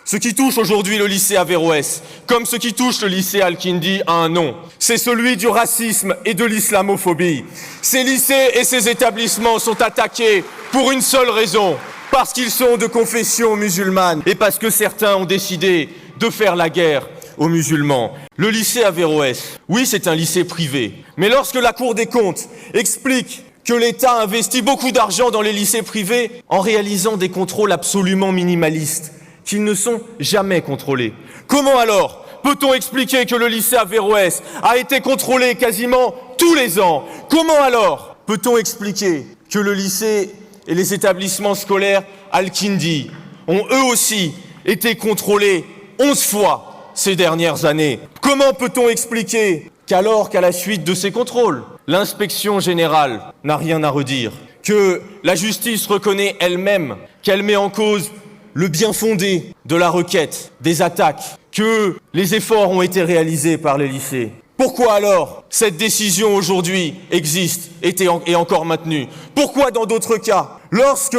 Ce qui touche aujourd'hui le lycée Averroès, comme ce qui touche le lycée Al-Kindi, a un nom. C'est celui du racisme et de l'islamophobie. Ces lycées et ces établissements sont attaqués pour une seule raison, parce qu'ils sont de confession musulmane et parce que certains ont décidé de faire la guerre aux musulmans. Le lycée Averroès, oui, c'est un lycée privé, mais lorsque la Cour des comptes explique que l'État investit beaucoup d'argent dans les lycées privés en réalisant des contrôles absolument minimalistes, qu'ils ne sont jamais contrôlés. Comment alors peut-on expliquer que le lycée Averroès a été contrôlé quasiment tous les ans? Comment alors peut-on expliquer que le lycée et les établissements scolaires Al-Kindi ont eux aussi été contrôlés 11 fois ces dernières années? Comment peut-on expliquer qu'alors qu'à la suite de ces contrôles, l'inspection générale n'a rien à redire, que la justice reconnaît elle-même qu'elle met en cause le bien fondé de la requête, des attaques, que les efforts ont été réalisés par les lycées? Pourquoi alors cette décision aujourd'hui existe et est encore maintenue? Pourquoi dans d'autres cas, lorsque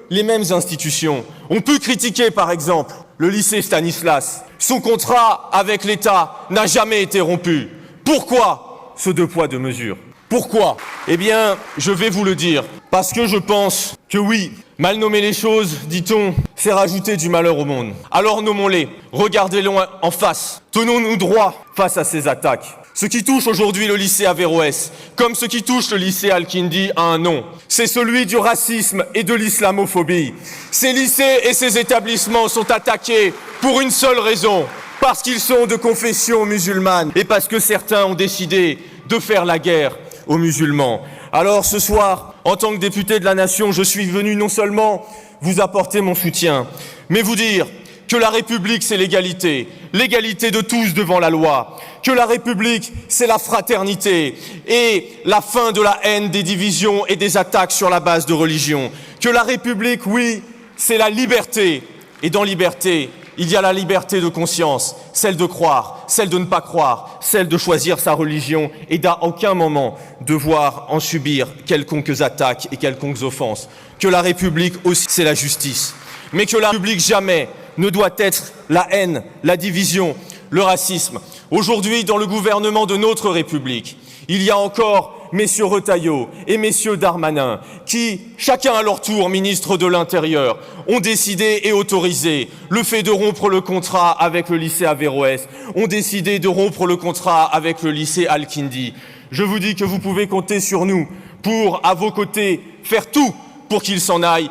les mêmes institutions ont pu critiquer par exemple le lycée Stanislas, son contrat avec l'État n'a jamais été rompu? Pourquoi ce deux poids deux mesures? Pourquoi? Eh bien, je vais vous le dire, parce que je pense que oui, mal nommer les choses, dit-on, c'est rajouter du malheur au monde. Alors nommons-les, regardez-les en face, tenons-nous droit face à ces attaques. Ce qui touche aujourd'hui le lycée Averroès, comme ce qui touche le lycée Al-Kindi, a un nom. C'est celui du racisme et de l'islamophobie. Ces lycées et ces établissements sont attaqués pour une seule raison, parce qu'ils sont de confession musulmane et parce que certains ont décidé de faire la guerre aux musulmans. Alors ce soir, en tant que député de la nation, je suis venu non seulement vous apporter mon soutien, mais vous dire que la République c'est l'égalité, l'égalité de tous devant la loi, que la République c'est la fraternité et la fin de la haine, des divisions et des attaques sur la base de religion, que la République, oui, c'est la liberté, et dans liberté, il y a la liberté de conscience, celle de croire, celle de ne pas croire, celle de choisir sa religion et d'à aucun moment devoir en subir quelconques attaques et quelconques offenses. Que la République aussi, c'est la justice. Mais que la République jamais ne doit être la haine, la division, le racisme. Aujourd'hui, dans le gouvernement de notre République, il y a encore messieurs Retailleau et messieurs Darmanin qui, chacun à leur tour, ministre de l'Intérieur, ont décidé et autorisé le fait de rompre le contrat avec le lycée Averroès, ont décidé de rompre le contrat avec le lycée Al-Kindi. Je vous dis que vous pouvez compter sur nous pour, à vos côtés, faire tout pour qu'ils s'en aillent